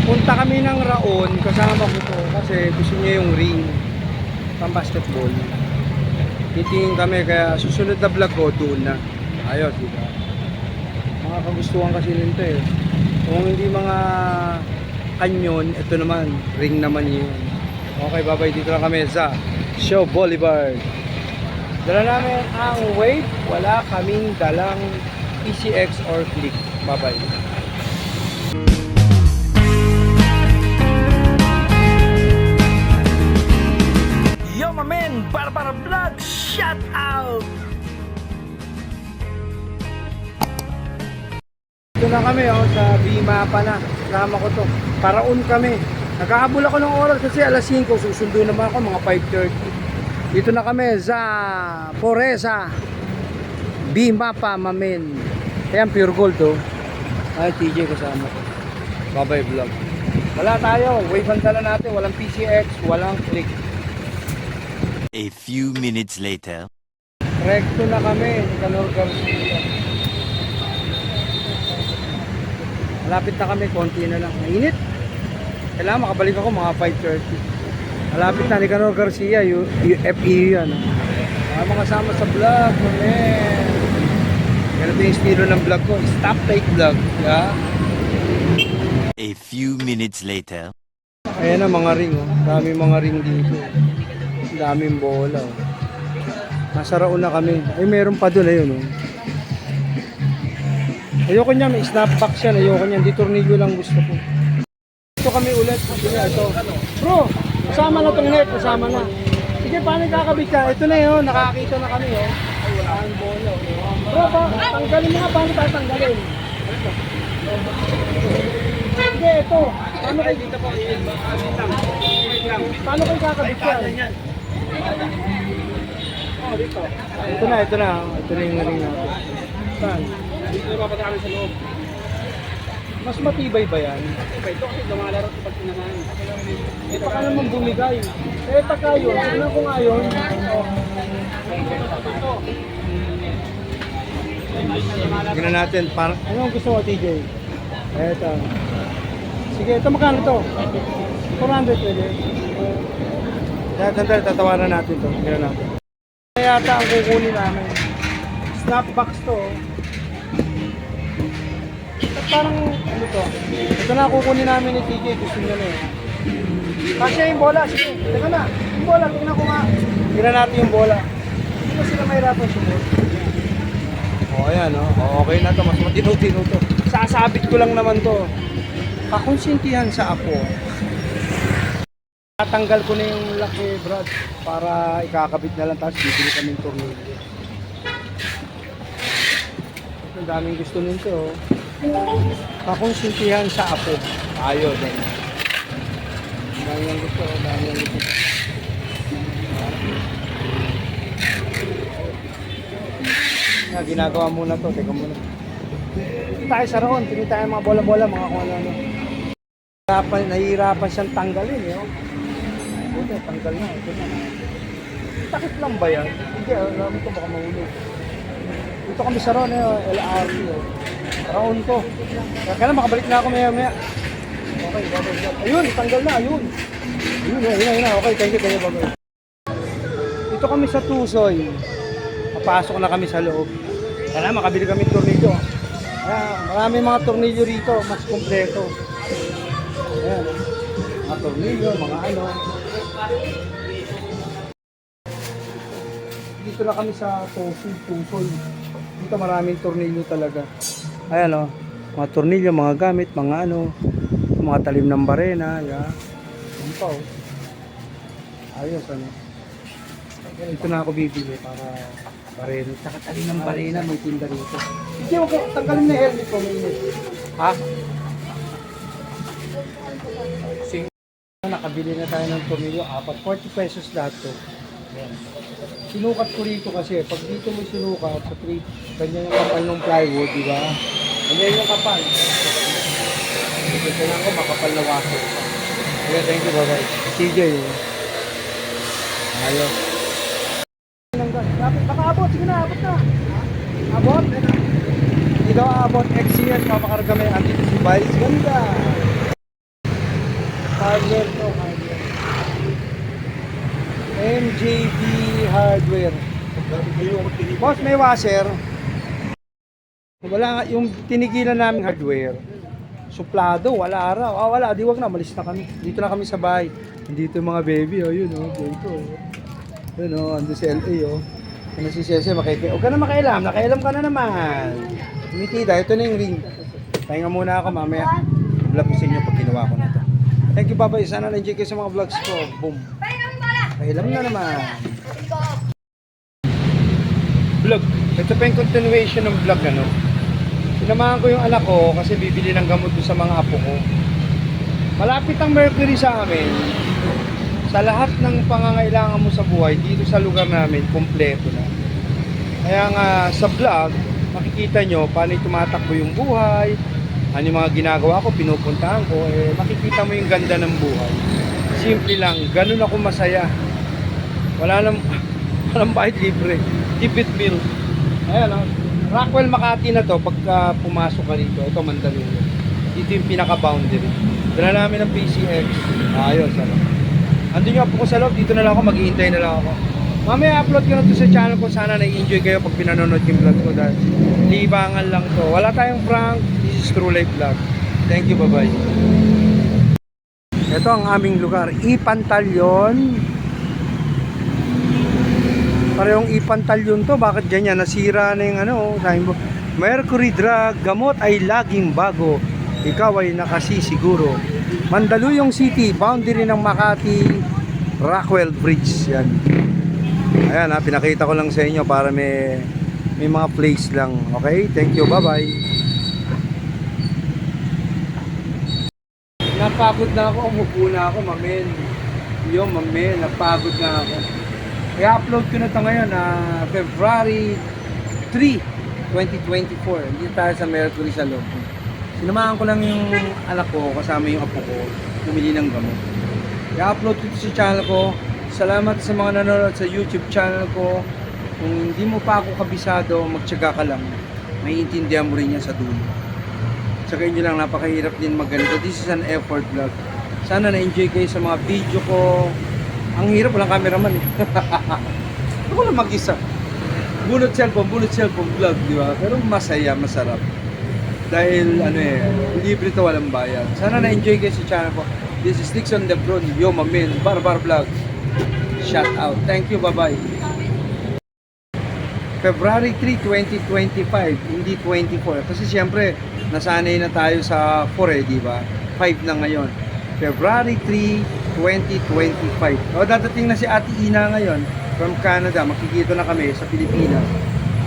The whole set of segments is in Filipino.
Papunta kami ng Raon, kasama ko to kasi gusto niya yung ring pang basketball. Titingin kami kaya susunod na vlog ko doon na. Ayos, diba? Mga kagustuhan kasi nito eh. Kung hindi mga kanyon, ito naman, ring naman yun. Okay, bye-bye. Dito lang kami sa Show Boulevard. Dala namin ang Wave. Wala kaming dalang PCX or Click. Bye-bye. Yo, my man! Barbara Vlog! Shout out! Ito na kami sa Bima pa na. Kasama ko to. Paraon kami. Nagkahabol ako ng oras kasi alas 5. Susundo naman ako mga 5:30. Dito na kami sa Foresa. Bima pa, mamen. Ayan, pure gold to. Ay, TJ kasama ko. Bye-bye vlog. Wala tayo. Wave ang dala natin. Walang PCX, walang Click. A few minutes later. Recto na kami. Nicanor Garcia. Malapit na kami. Konti na lang. Mainit. Kailangan makabalik ako mga 5:30. Malapit na. Nicanor Garcia. UFEU yan. Mga kasama sa vlog. Man. Ganito yung estilo ng vlog ko. Stop take vlog. Yeah? A few minutes later. Ayan na mga ring. Dami mga ring dito. Daming bola. Nasa Raon na kami. Ay, meron pa doon. Ayun. Ayoko niya. May snapback siya. Ayoko niya. Di tornilyo lang gusto ko. Ito kami ulit. Ito. Bro, kasama na itong net. Kasama na. Sige, paano kakabit ka? Ito na yun. Nakakita na kami. Ay, wala ang bola. Bro, tanggalin mo nga. Paano tayo tanggalin? Sige, ito. Paano kayo dito po? Paano kayo kakabit yan? Oh, dito. Ito na. Ito na yung ring natin. Saan? Dito na papunta kami sa loob. Mas matibay ba yan? Ito kasi lumalaro sa pagtinaman. Eh, baka naman bumigay. Eh, pagka yun, ano ko nga yun? Tignan natin. Ano ang gusto mo, TJ? Eto. Sige, ito magkano to? 400 pwede. Kaya sandali, tatawaran natin to. Tignan natin. Kaya yata ang kukunin namin. Snapbox to. Parang, ano to? Ito na kukunin namin ni TJ. Gusto niya na eh. Kasi yung bola. Sige, teka na. Yung bola, tingnan ko nga. Tingnan natin yung bola. Hindi ko sila mahirapan sumunod. O, ayan o. Okay na to. Mas matino-tino to. Sasabit ko lang naman to. Kakonsintihan sa apo. Tatanggal ko na yung laki, Brad, para ikakabit na lang, tapos bibili kami ng tornilyo. Ang daming gusto nito. Kakonsintihan sa apo. Ayos. Ang daming gusto. Ginagawa muna to. Teka muna. Dito tayo sa Raon. Tingin tayo mga bola-bola, mga kung ano-ano. Nahihirapan siyang tanggalin. Ito, tanggal na. Ito na. Takip lang ba yan? Hindi, alam ko baka mahulog. Dito kami sa Raon, LRT. Raon to. Kaya makabalik na ako maya-maya. Okay, bye-bye. Ayun, tanggal na, ayun. Ayun. Okay, thank you, bye-bye. Dito kami sa Tusoy. Papasok na kami sa loob. Kaya makabili kami tornilyo. Marami mga tornilyo rito, mas kompleto. Ayan, mga tornilyo, mga ano. Dito na kami sa Tusoy. Dito maraming tornilyo talaga. Ayan mga tornilyo, mga gamit, mga ano, mga talim ng barena. Ayan pa ayos Ito na ako bibili para barena. Tsaka talim ng barena, may tinda rito. Hindi ako, tanggalin na helmet ko, mainit. Ha? Nakabili na tayo ng tornilyo, 40 pesos lahat to. Ayan. Sinukat ko rito kasi, pag dito mo sinukat, sa ganyan yung kapal ng plywood, di ba? Ganyan yung kapal. Kailangan ko makapal na waso. Okay, thank you, bye-bye. CJ. Ayos. Baka abot, sige na, abot na. Abot? Hindi daw abot, XCS, mapakarga may andito si Vice. Ganda. Hardware. Boss, may washer. Wala nga, yung tinigilan namin hardware. Suplado, wala araw. Ah, wala, di wag na, malis na kami. Dito na kami sa bahay. Nandito yung mga baby, oh, yun, oh, dito, oh. Yun, oh, ando si LA, oh. Ano si Sese, huwag ka na makailam, nakailam ka na naman. Tumitida, ito na yung ring. Pahinga muna ako, mamaya. Vlog ko sa inyo pag ginawa ko na to. Thank you, babay. Sana na-enjoy kayo sa mga vlogs ko. Boom. Pahilam na naman. Vlog. Ito pa yung continuation ng vlog, ano. Sinamahan ko yung anak ko kasi bibili ng gamot doon sa mga apo ko. Malapit ang Mercury sa amin. Sa lahat ng pangangailangan mo sa buhay, dito sa lugar namin, kompleto na. Kaya nga sa vlog, makikita nyo paano tumatakbo yung buhay, ano yung mga ginagawa ko, pinupuntahan ko, makikita mo yung ganda ng buhay. Simple lang, ganun ako masaya. Walang bayad libre. Tipid meal. Ayan, oh. Rockwell Makati na to, pagka pumasok ka rito, ito Mandaluyong. Dito yung pinaka-boundary. Dala namin ng PCX. Ayos, ano. Andun yung apo ko sa loob, dito na lang ako, maghihintay na lang ako. Mamaya upload ko na to sa channel ko, sana na-enjoy kayo pag pinanonood yung vlog ko dahil libangan lang to. Wala tayong prank, this is True Life Vlog. Thank you, bye-bye. Ito ang aming lugar, Ipantalyon. Parehong Ipantalyon to, bakit ganyan? Nasira na yung ano, sabi mo, Mercury Drug, gamot ay laging bago. Ikaw ay nakasisiguro. Mandaluyong City, boundary ng Makati, Rockwell Bridge. Yan. Ayan ha, pinakita ko lang sa inyo para may mga place lang. Okay, thank you, bye-bye. Napagod na ako, umupo na ako, mamen. Yo, mamen, napagod na ako. Kaya upload ko na ito ngayon na February 3, 2024. Hindi tayo sa Mercury sa loob. Sinamahan ko lang yung anak ko, kasama yung apo ko, bumili ng gamot. I-upload ko ito sa channel ko. Salamat sa mga nanonood sa YouTube channel ko. Kung hindi mo pa ako kabisado, magtyaga ka lang. May intindihan mo rin yan sa dulo. Tsaka yun lang, napakahirap din magganito. This is an effort vlog. Sana na-enjoy kayo sa mga video ko. Ang hirap, walang cameraman eh. Ako lang mag-isa. Bunot cellphone vlog, di ba? Pero masaya, masarap. Dahil ano libre to, walang bayad. Sana na-enjoy kayo sa channel ko. This is Dixon Lebron, Yo Mamin, Barbar Vlog. Shout out. Thank you, bye-bye. February 3, 2025, hindi 24. Kasi siyempre, nasanay na tayo sa 4 di ba? 5 na ngayon. February 3, 2025. O, dadating na si Ate Ina ngayon from Canada. Makikita na kami sa Pilipinas.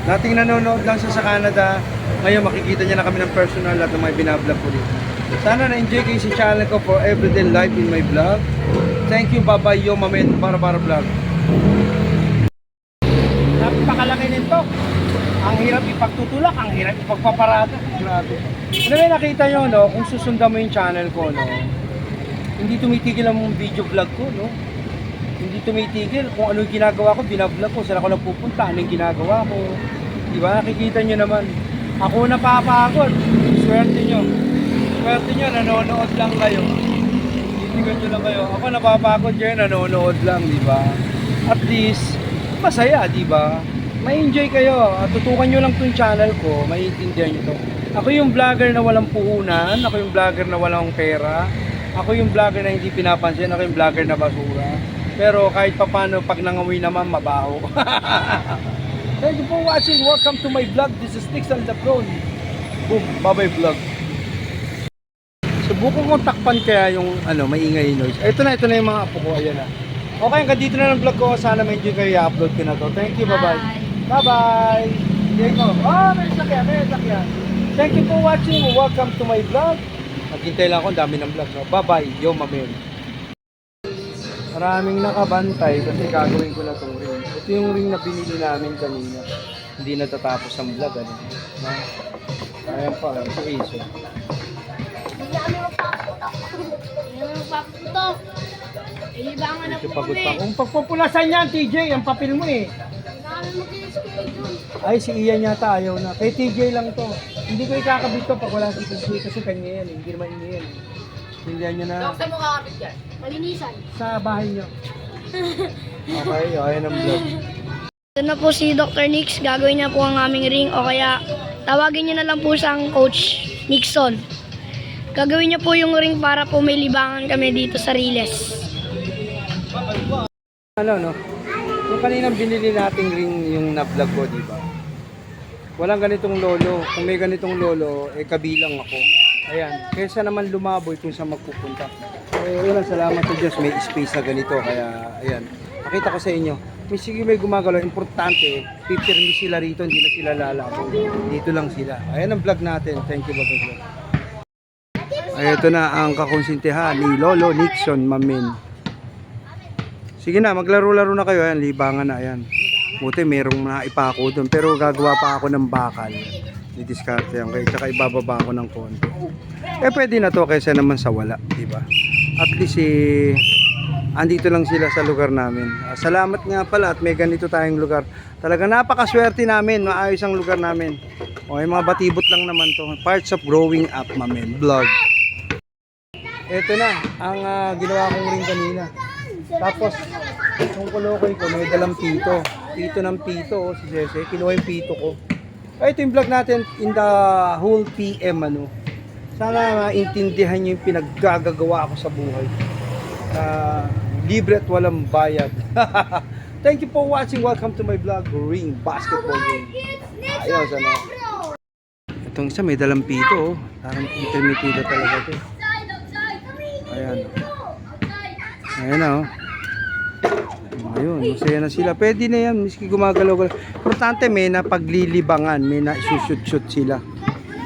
Dating nanonood lang siya sa Canada. Ngayon makikita niya na kami ng personal at ng mga binablog ko dito. Sana na-enjoy kayo sa channel ko for everyday life in my vlog. Thank you, bye-bye, Yo Mamen, Barbar Vlog. Napakalaki nito. Ang hirap ipagtutulak, ang hirap ipagpaparada. Grabe. Ano may nakita nyo, no? Kung susundan mo yung channel ko, no? Hindi tumitigil ang video vlog ko, no? Hindi tumitigil kung ano yung ginagawa ko, binablog ko, saan ako nagpupunta, ano yung ginagawa ko. Diba? Nakikita nyo naman. Ako napapagod. Swerte nyo. Swerte nyo, nanonood lang kayo. Titigan nyo lang kayo. Ako napapagod kayo, nanonood lang, diba? At least, masaya, diba? May enjoy kayo. At tutukan nyo lang itong channel ko, maiintindihan nyo to. Ako yung vlogger na walang puhunan, ako yung vlogger na walang pera, ako yung vlogger na hindi pinapansin, ako yung vlogger na basura. Pero kahit papano, pag nangamoy naman, mabaho. Thank you for watching. Welcome to my vlog. This is Dixon Lebron. Boom, bye-bye vlog. Subukan kong takpan kaya yung maingay noise. Ito na yung mga apo ko. Ayan na. Okay, hanggang dito na ng vlog ko. Sana ma-enjoy kayo. I-upload ko na to. Thank you, bye-bye. Bye-bye. Diego. May sakyan. Thank you for watching. Welcome to my vlog. Maghintay lang ako. Ang dami ng vlog. No? Bye-bye. Yo, Mamen. Maraming nakabantay kasi gagawin ko na itong ring. Ito yung ring na binili namin kanina. Hindi natatapos ang vlog. Ayan pa, si Ace. Ilibangan na po Pagod kami. pa. Kung pagpupulasan yan, TJ, ang papel mo eh. Kailangan mag-schedule. Ay, si Ian yata ayaw na. Kay TJ lang to. Hindi ko ikakabit to pag wala si TJ kasi kanya yan eh. Hindi naman niya yan. Hindi niya na Saan mo kakabit yan? Malinisan. sa bahay niyo. Okay, ayan ang vlog. Ito na po si Dr. Nix, gagawin niya po ang aming ring o kaya tawagin niyo na lang po siyang Coach Nixon. Gagawin niya po yung ring para po may libangan kami dito sa Riles. Ano, no? Yung kaninang binili nating ring yung na-vlog ko, di ba? Walang ganitong lolo. Kung may ganitong lolo, kabilang ako. Ayan. Kaysa naman lumaboy kung saan magpupunta. Unang salamat sa Diyos, may space na ganito. Kaya, ayan. Nakita ko sa inyo. Sige, may gumagalaw. Importante, pipirmi sila rito, hindi na sila lalaboy. Dito lang sila. Ayan ang vlog natin. Thank you, Baba Vlog. Ay, ito na ang kakonsintihan ni Lolo Nixon, mamin. Sige na, maglaro-laro na kayo. Ayan, libangan na. Ayan. Buti merong naipako doon. Pero gagawa pa ako ng bakal. Didiskarte yan. Kaya tsaka ibababa ako ng konti. Pwede na to kaysa naman sa wala. Diba? At least andito lang sila sa lugar namin. Salamat nga pala at may ganito tayong lugar. Talaga napakaswerte namin. Maayos ang lugar namin. Mga batibot lang naman to. Parts of growing up, mamin. Vlog. Ito na ang ginawa kong ring kanina. Tapos yung kulokoy ko may dalang pito. Pito ng pito, si Jesse. Kinuha yung pito ko. Ito yung vlog natin in the whole PM. Sana maintindihan nyo yung pinaggagawa ko sa buhay. Libre at walang bayad. Thank you for watching. Welcome to my vlog, Ring Basketball Ring. Ayun, sana. Itong isa may dalang pito. Parang intermitida talaga ito. Ayan. Ayan na Ayun, masaya na sila. Pwede na yan, miski gumagalaw. Importante may napaglilibangan, may na-shoot sila.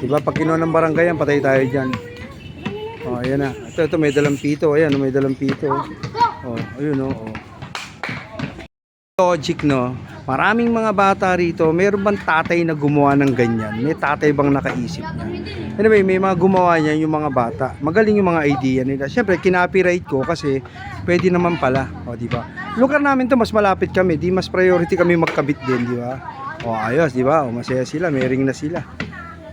Diba? Pag kinuha ng barangay yan, patay tayo dyan. Ayan na. Ito, may dalang pito. Ayan, may dalang pito. Ayun Logic, no? Maraming mga bata rito, meron bang tatay na gumawa ng ganyan? May tatay bang nakaisip niya? Anyway, may mga gumawa niya yung mga bata. Magaling yung mga idea nila. Siyempre, kinopyright ko kasi pwede naman pala. Di ba? Lugar namin to mas malapit kami. Di mas priority kami magkabit din, di ba? Ayos, di ba? Masaya sila, may ring na sila.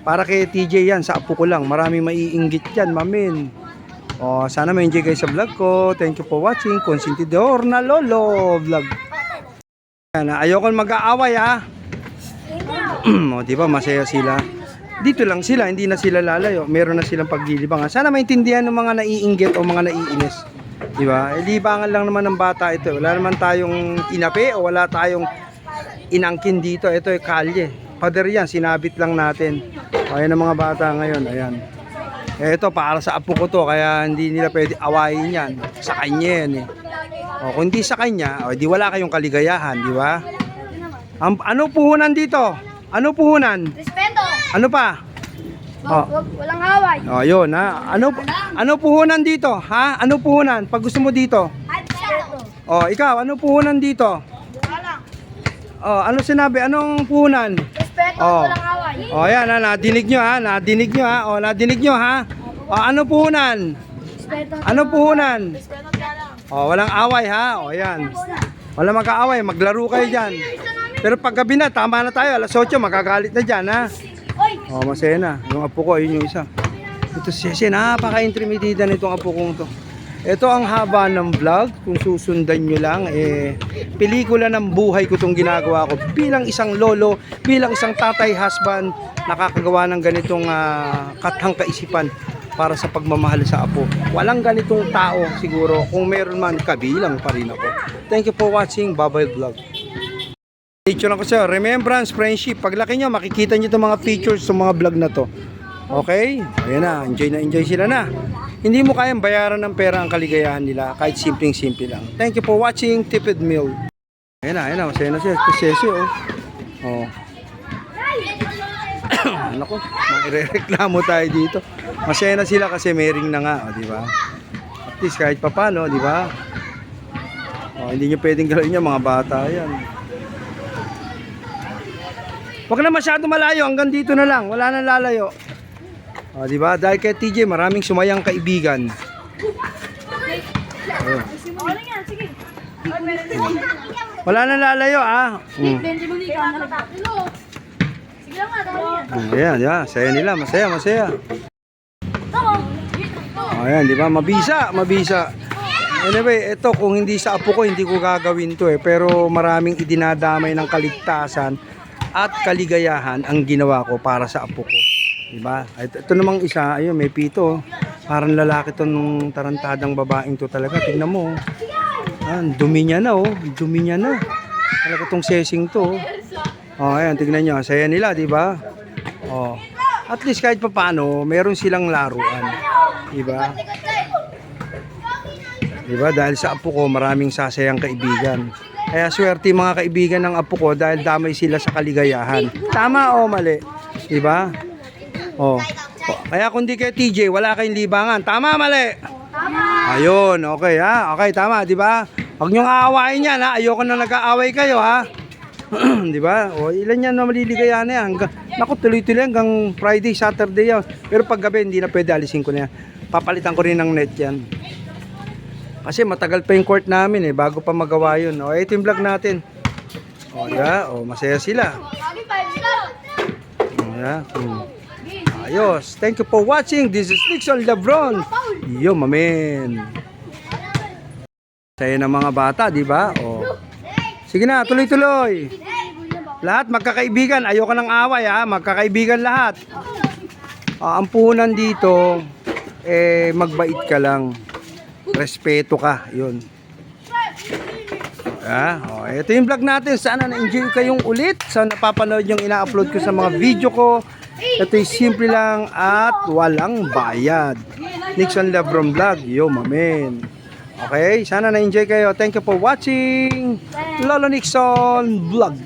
Para kay TJ yan, sa apo ko lang. Maraming maiinggit yan, mamin. Sana ma-enjoy kayo sa vlog ko. Thank you for watching. Consentidor na Lolo Vlog. Ayoko mag-aaway di ba masaya sila. Dito lang sila, hindi na sila lalayo. Meron na silang paglilibangan. Sana maintindihan ng mga naiinggit o mga naiinis. Di ba? Libangan lang naman ng bata ito. Wala naman tayong inapi o wala tayong inangkin dito. Ito ay kalye. Pader yan, sinabit lang natin. Ayan ang mga bata ngayon. Ayan. Ito para sa apo ko to, kaya hindi nila pwede awayin yan. Sa kanya yan kung hindi sa kanya, di wala kayong kaligayahan, di ba? Ano puhunan dito? Ano puhunan? Respeto! Ano pa? Walang away. Yun Ano puhunan dito? Ha? Ano puhunan? Pag gusto mo dito? Respeto! Ikaw, ano puhunan dito? Ano sinabi? Anong puhunan? Respeto, walang away. Yan nadinig nyo Nadinig nyo ano puhunan? Respeto. Ano puhunan? Respeto. Walang away Ayan. Walang mag-aaway, maglaro kayo dyan. Pero pag gabi na, tama na tayo. Alas 8, magagalit na dyan masaya na. Yung apo ko, ayun yung isa. Ito siya, napaka-intimidated nitong apo kong to. Ito ang haba ng vlog. Kung susundan nyo lang, pelikula ng buhay ko itong ginagawa ko. Bilang isang lolo, bilang isang tatay, husband, nakakagawa ng ganitong kathang kaisipan para sa pagmamahal sa apo. Walang ganitong tao siguro. Kung meron man, kabilang pa rin ako. Thank you for watching Babay Vlog. Picture lang ko sa'yo. Remembrance, friendship. Paglaki nyo, makikita nyo itong mga features sa mga vlog na to. Okay? Ayan na. Enjoy sila na. Hindi mo kayang bayaran ng pera ang kaligayahan nila. Kahit simpleng-simple lang. Thank you for watching Tipid Meal. Ayan na. Masaya na siya. Sesi, Naku, mairereklamo tayo dito. Masaya na sila kasi may ring na nga, di ba? At least kahit papano, di ba? Hindi nyo pwedeng gawin yan, mga bata yan. Huwag na masyado malayo, hanggang dito na lang, wala nang lalayo. Di ba? Dahil kay TJ, maraming sumayang kaibigan. Wala nang lalayo, Ayan, saya nila, masaya. Ayan, di ba? Mabisa. Anyway, ito kung hindi sa apo ko, hindi ko gagawin to pero maraming idinadamay ng kaligtasan at kaligayahan ang ginawa ko para sa apo ko. Diba? Ito namang isa, ayun, may pito. Parang lalaki to nung tarantadang babaeng to talaga. Tingnan mo. Dumi niya na, dumi niya na. Talaga tong sesing to. Ayan, tignan nyo. Saya nila, diba? At least kahit pa paano, meron silang laruan. Diba? Diba? Dahil sa apo ko, maraming sasayang kaibigan. Kaya swerte mga kaibigan ng apo ko dahil damay sila sa kaligayahan. Tama o mali? Diba? Kaya kung di kayo TJ, wala kayong libangan. Tama mali? Tama. Ayun, okay ha? Okay, tama, diba? Huwag niyong aawain yan ha? Ayoko na nag-aaway kayo ha? Diba? Ilan yan na maliligayahan yan? Naku, tuloy-tuloy hanggang Friday, Saturday yan. Pero pag gabi, hindi na pwede, alisin ko na yan. Papalitan ko rin ng net yan. Kasi matagal pa yung court namin bago pa magawa yun. Ito yung vlog natin. Masaya sila. Ayos. Thank you for watching. This is Nixon Lebron. Yo, mamen. Saya ng mga bata, di ba? Sige na, tuloy-tuloy. Lahat magkakaibigan. Ayoko ng away ha. Magkakaibigan lahat. Ang puhunan dito, magbait ka lang. Respeto ka, yun. Ito yung vlog natin. Sana na-enjoy kayong ulit. Sana napapanood yung ina-upload ko sa mga video ko. Ito yung simple lang at walang bayad. Nixon Lebron Vlog. Yo, mamen. Okay, sana na-enjoy kayo. Thank you for watching Lolo Nixon Vlog.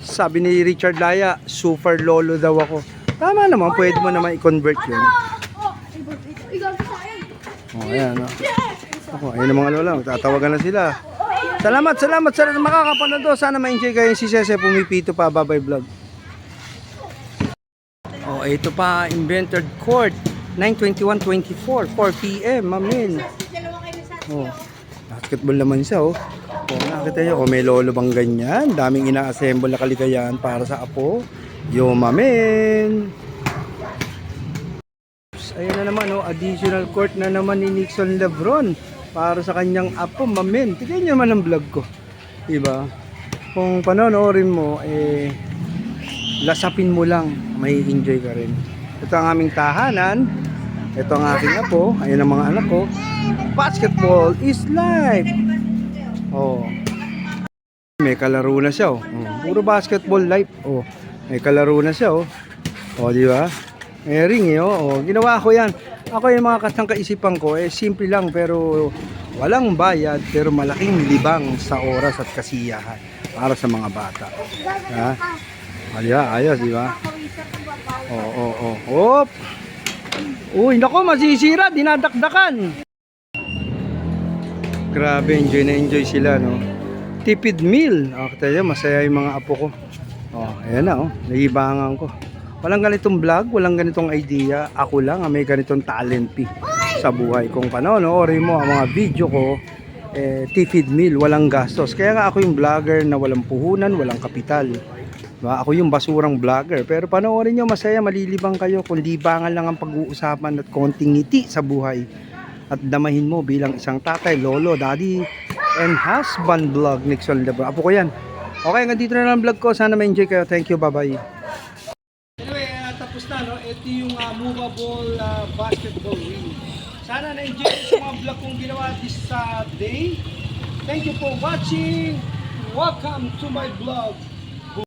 Sabi ni Richard Laya, super lolo daw ako. Tama naman, pwede mo naman i-convert yun. Ayan, ayun ang mga lola, magtatawagan na sila. Salamat sa makakapanood. Sana ma-enjoy kayo. Si Sese pumipito pa, Babay Vlog. Ito pa, Invented Court 9/21/24, 4 PM, mamin. Basketball naman siya, nakita nyo, may lolo bang ganyan? Daming ina-assemble na kaligayahan para sa apo. Yo, mamin. Ayun na naman, additional court na naman ni Nixon Lebron para sa kanyang apo, mamin. Tignan nyo naman ang vlog ko. Diba? Kung panonoorin mo, lasapin mo lang, may enjoy ka rin. Ito ang aming tahanan. Ito ang aking apo. Ayun ang mga anak ko. Basketball is life. May kalaro na siya. Puro basketball life. May kalaro na siya. Di ba? May ring ginawa ko yan. Ako yung mga katang kaisipan ko, simple lang pero walang bayad, pero malaking libang sa oras at kasiyahan para sa mga bata. Ayos, di ba? Uy, nako, masisira, dinadakdakan. Grabe, enjoy na enjoy sila, no? Tipid meal. Kaya masaya yung mga apo ko. Ayan na, naibangan ko. Walang ganitong vlog, walang ganitong idea. Ako lang ang may ganitong talent sa buhay. Kung panoorin mo ang mga video ko, tipid meal, walang gastos. Kaya nga ako yung vlogger na walang puhunan, walang kapital. Ako yung basurang vlogger. Pero panoorin nyo, masaya, malilibang kayo. Kung libangan lang ang pag-uusapan at konting ngiti sa buhay. At damahin mo bilang isang tatay, lolo, daddy, and husband vlog, Nixon Lebron. Apo ko yan. Okay, hanggang dito na lang ang vlog ko. Sana ma-enjoy kayo. Thank you, bye-bye. Anyway, tapos na, no? Ito yung movable basketball ring. Sana na-enjoy sa mga vlog kong ginawa this day. Thank you for watching. Welcome to my vlog.